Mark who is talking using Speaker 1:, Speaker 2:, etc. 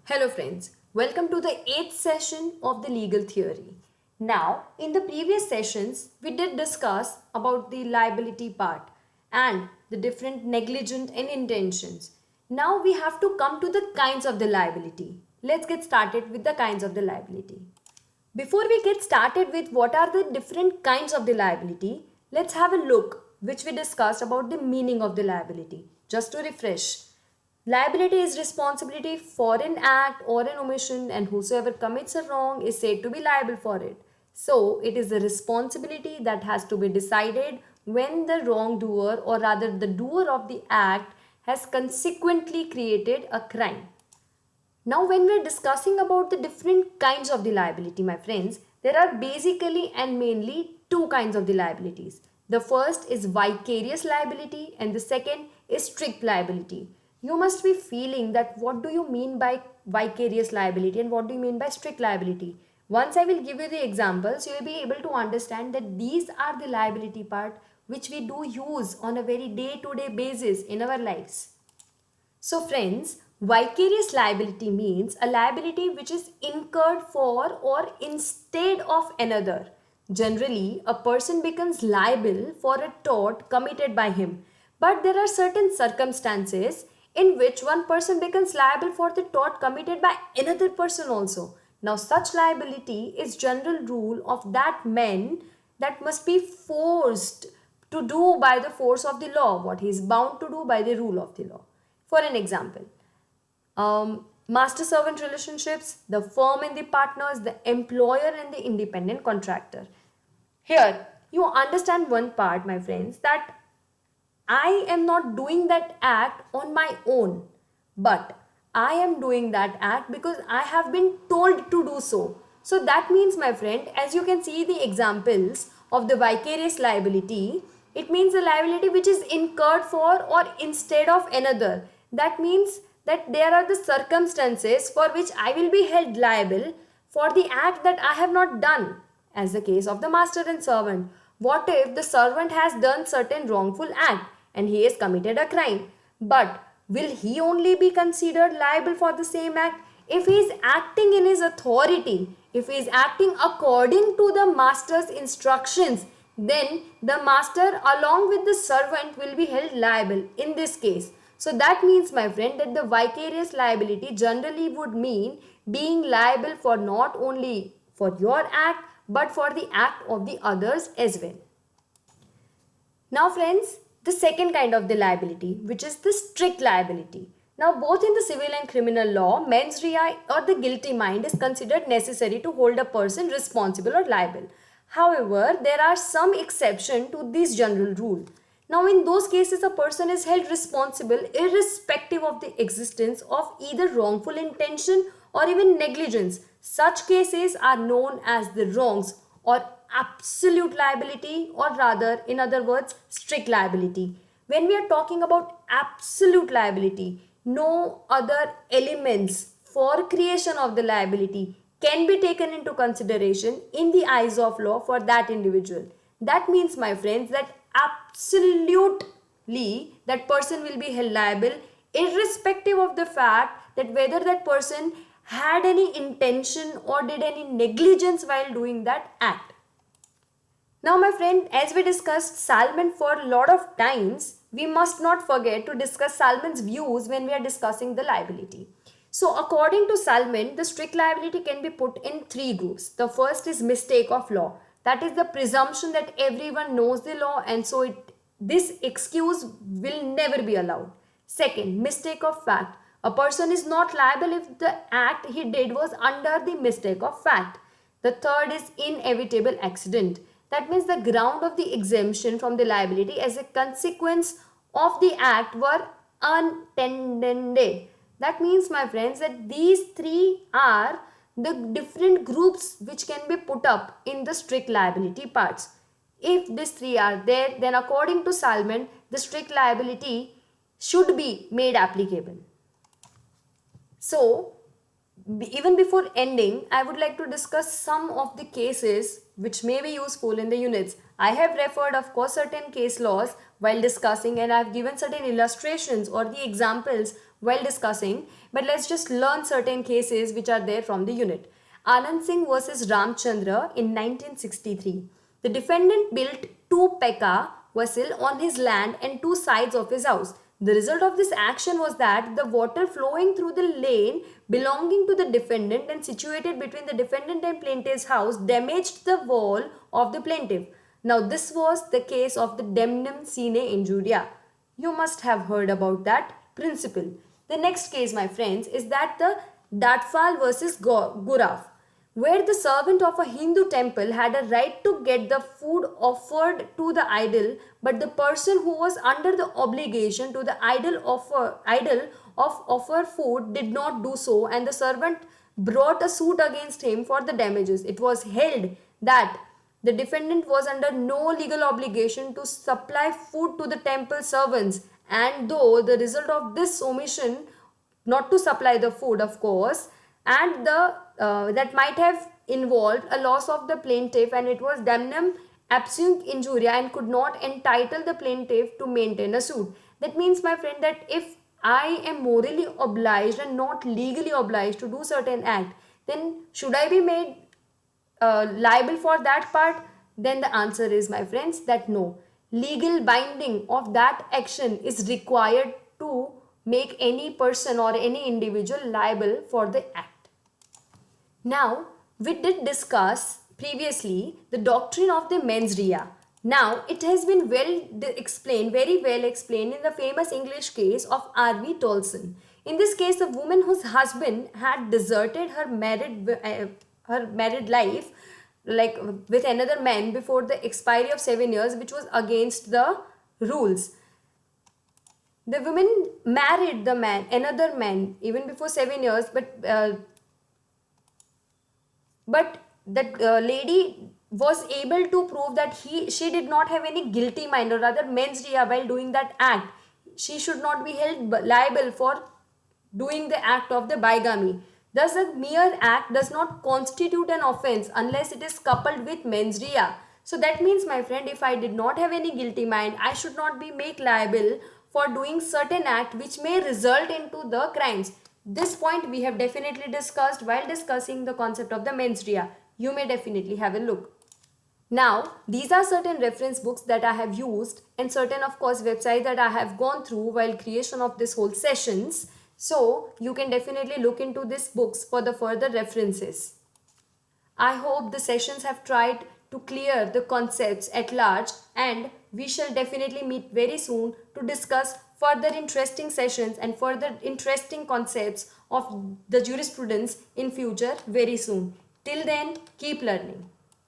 Speaker 1: Hello friends, welcome to the 8th session of the legal theory. Now, in the previous sessions, we did discuss about the liability part and the different negligent and intentions. Now we have to come to the kinds of the liability. Let's get started with the kinds of the liability. Before we get started with what are the different kinds of the liability, let's have a look which we discussed about the meaning of the liability. Just to refresh, liability is responsibility for an act or an omission, and whosoever commits a wrong is said to be liable for it. So, it is a responsibility that has to be decided when the wrongdoer, or rather the doer of the act, has consequently created a crime. Now, when we are discussing about the different kinds of the liability, my friends, there are basically and mainly two kinds of the liabilities. The first is vicarious liability and the second is strict liability. You must be feeling that what do you mean by vicarious liability and what do you mean by strict liability? Once I will give you the examples, you will be able to understand that these are the liability part which we do use on a very day-to-day basis in our lives. So friends, vicarious liability means a liability which is incurred for or instead of another. Generally, a person becomes liable for a tort committed by him. But there are certain circumstances in which one person becomes liable for the tort committed by another person also. Now, such liability is general rule of that man that must be forced to do by the force of the law, what he is bound to do by the rule of the law. For an example, master servant relationships, the firm and the partners, the employer and the independent contractor. Here, you understand one part, my friends, that I am not doing that act on my own, but I am doing that act because I have been told to do so. So that means, my friend, as you can see the examples of the vicarious liability, it means the liability which is incurred for or instead of another. That means that there are the circumstances for which I will be held liable for the act that I have not done, as the case of the master and servant. What if the servant has done certain wrongful act and he has committed a crime? But will he only be considered liable for the same act if he is acting in his authority, if he is acting according to the master's instructions? Then the master along with the servant will be held liable in this case. So that means, my friend, that the vicarious liability generally would mean being liable for not only for your act but for the act of the others as well. Now friends, the second kind of the liability, which is the strict liability. Now both in the civil and criminal law, mens rea or the guilty mind is considered necessary to hold a person responsible or liable. However, there are some exception to this general rule. Now in those cases, a person is held responsible irrespective of the existence of either wrongful intention or even negligence. Such cases are known as the wrongs or absolute liability, or rather in other words strict liability. When we are talking about absolute liability, no other elements for creation of the liability can be taken into consideration in the eyes of law for that individual. That means, my friends, that absolutely that person will be held liable irrespective of the fact that whether that person had any intention or did any negligence while doing that act. Now, my friend, as we discussed Salmon for a lot of times, we must not forget to discuss Salmon's views when we are discussing the liability. So, according to Salmon, the strict liability can be put in three groups. The first is mistake of law. That is the presumption that everyone knows the law and so this excuse will never be allowed. Second, mistake of fact. A person is not liable if the act he did was under the mistake of fact. The third is inevitable accident. That means the ground of the exemption from the liability as a consequence of the act were unintended. That means, my friends, that these three are the different groups which can be put up in the strict liability parts. If these three are there, then according to Salmon, the strict liability should be made applicable. So, even before ending, I would like to discuss some of the cases which may be useful in the units. I have referred, of course, certain case laws while discussing, and I have given certain illustrations or the examples while discussing, but let's just learn certain cases which are there from the unit. Anand Singh versus Ramchandra in 1963. The defendant built two pekka vessels on his land and two sides of his house. The result of this action was that the water flowing through the lane belonging to the defendant and situated between the defendant and plaintiff's house damaged the wall of the plaintiff. Now this was the case of the Demnem Sine Injuria. You must have heard about that principle. The next case, my friends, is that the Datfal versus Guraf, where the servant of a Hindu temple had a right to get the food offered to the idol, but the person who was under the obligation to the idol of offer food did not do so, and the servant brought a suit against him for the damages. It was held that the defendant was under no legal obligation to supply food to the temple servants, and though the result of this omission, not to supply the food of course, and the that might have involved a loss of the plaintiff, and it was damnum absent injuria and could not entitle the plaintiff to maintain a suit. That means, my friend, that if I am morally obliged and not legally obliged to do certain act, then should I be made liable for that part? Then the answer is, my friends, that no. Legal binding of that action is required to make any person or any individual liable for the act. Now, we did discuss previously the doctrine of the mens rea. Now, it has been very well explained in the famous English case of R.V. Tolson. In this case, a woman whose husband had deserted her married life, like with another man, before the expiry of 7 years, which was against the rules. The woman married another man, even before 7 years, but that lady was able to prove that she did not have any guilty mind, or rather mens rea, while doing that act. She should not be held liable for doing the act of the bigamy. Thus, a mere act does not constitute an offense unless it is coupled with mens rea. So that means, my friend, if I did not have any guilty mind, I should not be made liable for doing certain act which may result into the crimes. This point we have definitely discussed while discussing the concept of the mens rea. You may definitely have a look. Now, these are certain reference books that I have used, and certain, of course, websites that I have gone through while creation of this whole sessions. So, you can definitely look into these books for the further references. I hope the sessions have tried to clear the concepts at large, and we shall definitely meet very soon to discuss further interesting sessions and further interesting concepts of the jurisprudence in future very soon. Till then, keep learning.